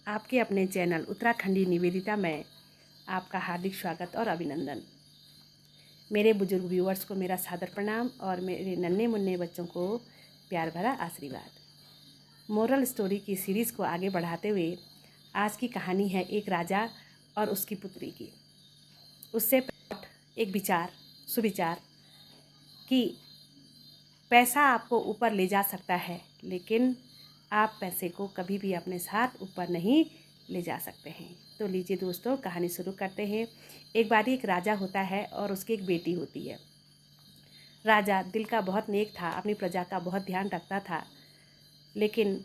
आपके अपने चैनल उत्तराखंडी निवेदिता में आपका हार्दिक स्वागत और अभिनंदन। मेरे बुजुर्ग व्यूअर्स को मेरा सादर प्रणाम और मेरे नन्हे मुन्ने बच्चों को प्यार भरा आशीर्वाद। मोरल स्टोरी की सीरीज़ को आगे बढ़ाते हुए आज की कहानी है एक राजा और उसकी पुत्री की। उससे एक सुविचार कि पैसा आपको ऊपर ले जा सकता है, लेकिन आप पैसे को कभी भी अपने साथ ऊपर नहीं ले जा सकते हैं। तो लीजिए दोस्तों, कहानी शुरू करते हैं। एक बार एक राजा होता है और उसकी एक बेटी होती है। राजा दिल का बहुत नेक था, अपनी प्रजा का बहुत ध्यान रखता था, लेकिन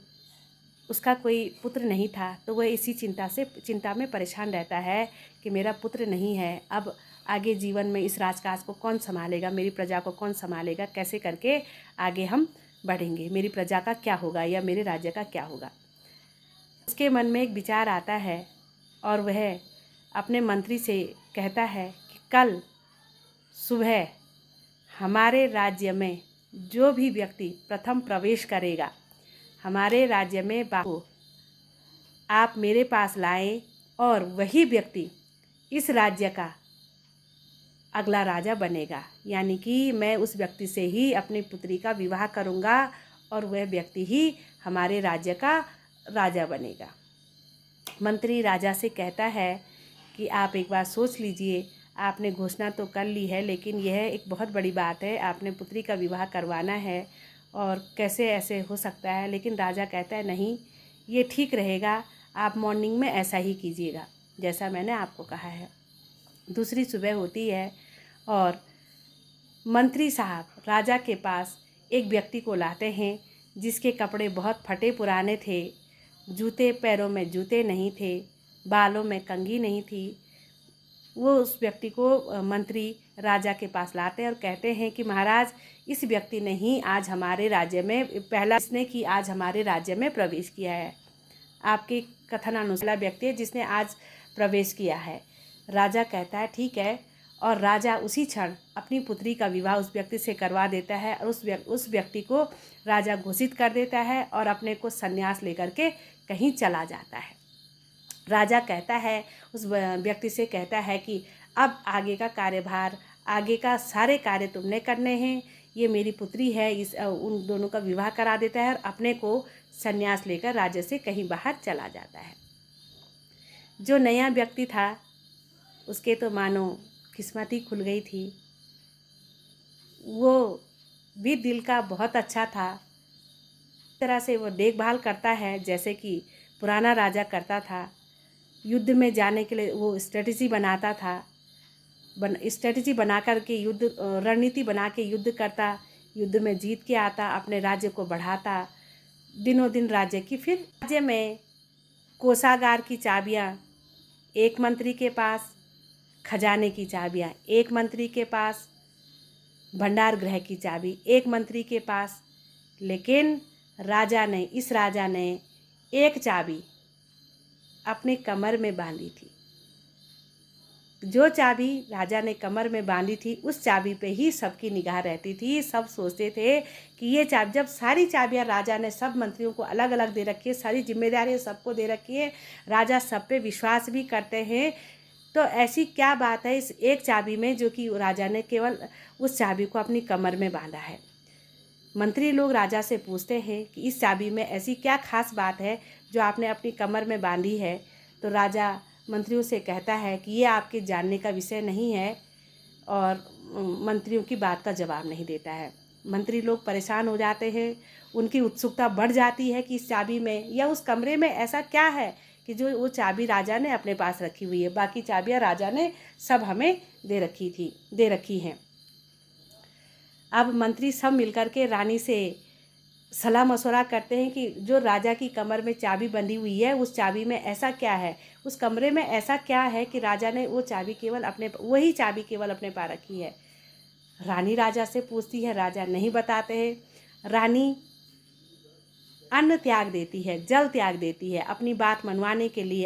उसका कोई पुत्र नहीं था। तो वह इसी चिंता में परेशान रहता है कि मेरा पुत्र नहीं है, अब आगे जीवन में इस राजकाज को कौन संभालेगा, मेरी प्रजा को कौन संभालेगा, कैसे करके आगे हम बढ़ेंगे, मेरी प्रजा का क्या होगा या मेरे राज्य का क्या होगा। उसके मन में एक विचार आता है और वह अपने मंत्री से कहता है कि कल सुबह हमारे राज्य में जो भी व्यक्ति प्रथम प्रवेश करेगा, हमारे राज्य में आप मेरे पास लाएं और वही व्यक्ति इस राज्य का अगला राजा बनेगा। यानी कि मैं उस व्यक्ति से ही अपनी पुत्री का विवाह करूंगा और वह व्यक्ति ही हमारे राज्य का राजा बनेगा। मंत्री राजा से कहता है कि आप एक बार सोच लीजिए, आपने घोषणा तो कर ली है, लेकिन यह एक बहुत बड़ी बात है, आपने पुत्री का विवाह करवाना है और कैसे ऐसे हो सकता है। लेकिन राजा कहता है नहीं, ये ठीक रहेगा, आप मॉर्निंग में ऐसा ही कीजिएगा जैसा मैंने आपको कहा है। दूसरी सुबह होती है और मंत्री साहब राजा के पास एक व्यक्ति को लाते हैं जिसके कपड़े बहुत फटे पुराने थे, जूते पैरों में जूते नहीं थे, बालों में कंघी नहीं थी। वो उस व्यक्ति को मंत्री राजा के पास लाते हैं और कहते हैं कि महाराज, इस व्यक्ति ने ही आज हमारे राज्य में आज हमारे राज्य में प्रवेश किया है। आपके कथनानुसार व्यक्ति है जिसने आज प्रवेश किया है। राजा कहता है ठीक है, और राजा उसी क्षण अपनी पुत्री का विवाह उस व्यक्ति से करवा देता है और उस व्यक्ति को राजा घोषित कर देता है और अपने को संन्यास लेकर के कहीं चला जाता है। राजा कहता है, उस व्यक्ति से कहता है कि अब आगे का कार्यभार, आगे का सारे कार्य तुमने करने हैं, ये मेरी पुत्री है, उन दोनों का विवाह करा देता है और अपने को संन्यास लेकर राज्य से कहीं बाहर चला जाता है। जो नया व्यक्ति था उसके तो मानो किस्मत ही खुल गई थी। वो भी दिल का बहुत अच्छा था, इस तरह से वो देखभाल करता है जैसे कि पुराना राजा करता था। युद्ध में जाने के लिए वो स्ट्रेटजी बनाता था, स्ट्रेटजी बना कर के रणनीति बना के युद्ध करता, युद्ध में जीत के आता, अपने राज्य को बढ़ाता, दिनों दिन राज्य की। फिर राज्य में कोषागार की चाबियाँ एक मंत्री के पास, खजाने की चाबियाँ एक मंत्री के पास, भंडार गृह की चाबी एक मंत्री के पास। लेकिन इस राजा ने एक चाबी अपने कमर में बांधी थी। जो चाबी राजा ने कमर में बांधी थी, उस चाबी पे ही सबकी निगाह रहती थी। सब सोचते थे कि ये चाबी, जब सारी चाबियां राजा ने सब मंत्रियों को अलग अलग दे रखी है, सारी जिम्मेदारियां सबको दे रखी है, राजा सब पे विश्वास भी करते हैं, तो ऐसी क्या बात है इस एक चाबी में जो कि राजा ने केवल उस चाबी को अपनी कमर में बांधा है। मंत्री लोग राजा से पूछते हैं कि इस चाबी में ऐसी क्या खास बात है जो आपने अपनी कमर में बांधी है। तो राजा मंत्रियों से कहता है कि ये आपके जानने का विषय नहीं है, और मंत्रियों की बात का जवाब नहीं देता है। मंत्री लोग परेशान हो जाते हैं, उनकी उत्सुकता बढ़ जाती है कि इस चाबी में या उस कमरे में ऐसा क्या है कि जो वो चाबी राजा ने अपने पास रखी हुई है। बाकी चाबियां राजा ने सब हमें दे रखी हैं। अब मंत्री सब मिलकर के रानी से सलाह मशवरा करते हैं कि जो राजा की कमर में चाबी बंधी हुई है, उस चाबी में ऐसा क्या है, उस कमरे में ऐसा क्या है कि राजा ने वही चाबी केवल अपने पास रखी है। रानी राजा से पूछती है, राजा नहीं बताते हैं। रानी अन्न त्याग देती है, जल त्याग देती है, अपनी बात मनवाने के लिए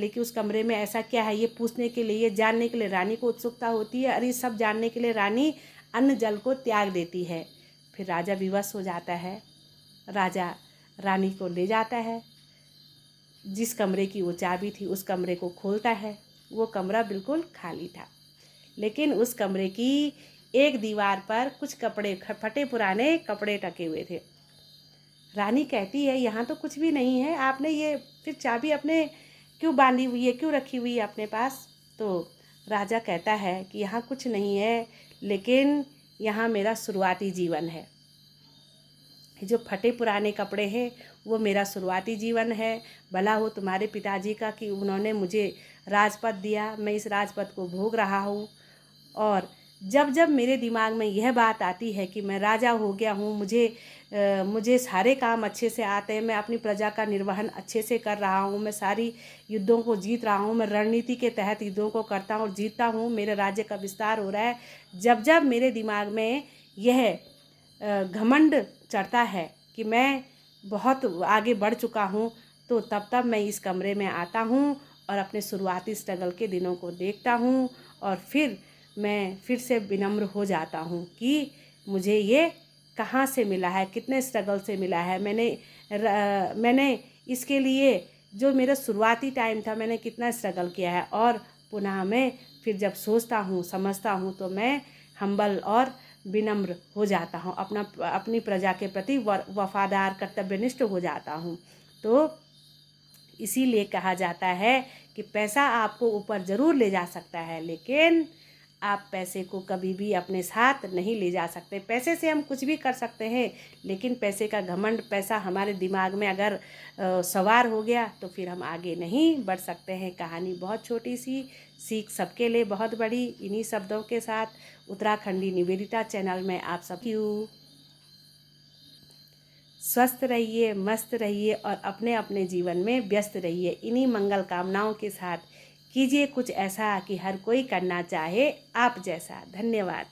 कि उस कमरे में ऐसा क्या है, ये पूछने के लिए, ये जानने के लिए रानी को उत्सुकता होती है। और ये सब जानने के लिए रानी अन्न जल को त्याग देती है। फिर राजा विवश हो जाता है। राजा रानी को ले जाता है, जिस कमरे की वो चाबी थी उस कमरे को खोलता है। वो कमरा बिल्कुल खाली था, लेकिन उस कमरे की एक दीवार पर कुछ कपड़े, फटे पुराने कपड़े टके हुए थे। रानी कहती है यहाँ तो कुछ भी नहीं है, आपने ये फिर चाबी अपने क्यों बांधी हुई है, क्यों रखी हुई है अपने पास? तो राजा कहता है कि यहाँ कुछ नहीं है, लेकिन यहाँ मेरा शुरुआती जीवन है। जो फटे पुराने कपड़े हैं वो मेरा शुरुआती जीवन है। भला हो तुम्हारे पिताजी का कि उन्होंने मुझे राजपद दिया, मैं इस राजपद को भोग रहा हूँ। और जब जब मेरे दिमाग में यह बात आती है कि मैं राजा हो गया हूँ, मुझे सारे काम अच्छे से आते हैं, मैं अपनी प्रजा का निर्वहन अच्छे से कर रहा हूँ, मैं सारी युद्धों को जीत रहा हूँ, मैं रणनीति के तहत युद्धों को करता हूँ और जीतता हूँ, मेरे राज्य का विस्तार हो रहा है, जब जब मेरे दिमाग में यह घमंड चढ़ता है कि मैं बहुत आगे बढ़ चुका हूँ, तो तब तब मैं इस कमरे में आता हूँ और अपने शुरुआती स्ट्रगल के दिनों को देखता हूँ और फिर मैं फिर से विनम्र हो जाता हूँ कि मुझे ये कहाँ से मिला है, कितने स्ट्रगल से मिला है। मैंने इसके लिए जो मेरा शुरुआती टाइम था, मैंने कितना स्ट्रगल किया है। और पुनः मैं फिर जब सोचता हूँ, समझता हूँ, तो मैं हम्बल और विनम्र हो जाता हूँ, अपनी प्रजा के प्रति वफादार, कर्तव्यनिष्ठ हो जाता हूँ। तो इसीलिए कहा जाता है कि पैसा आपको ऊपर ज़रूर ले जा सकता है, लेकिन आप पैसे को कभी भी अपने साथ नहीं ले जा सकते। पैसे से हम कुछ भी कर सकते हैं, लेकिन पैसे का घमंड, पैसा हमारे दिमाग में अगर सवार हो गया तो फिर हम आगे नहीं बढ़ सकते हैं। कहानी बहुत छोटी सी, सीख सबके लिए बहुत बड़ी। इन्हीं शब्दों के साथ उत्तराखंडी निवेदिता चैनल में आप सब स्वस्थ रहिए, मस्त रहिए और अपने अपने जीवन में व्यस्त रहिए। इन्हीं मंगल कामनाओं के साथ कीजिए कुछ ऐसा कि हर कोई करना चाहे आप जैसा। धन्यवाद।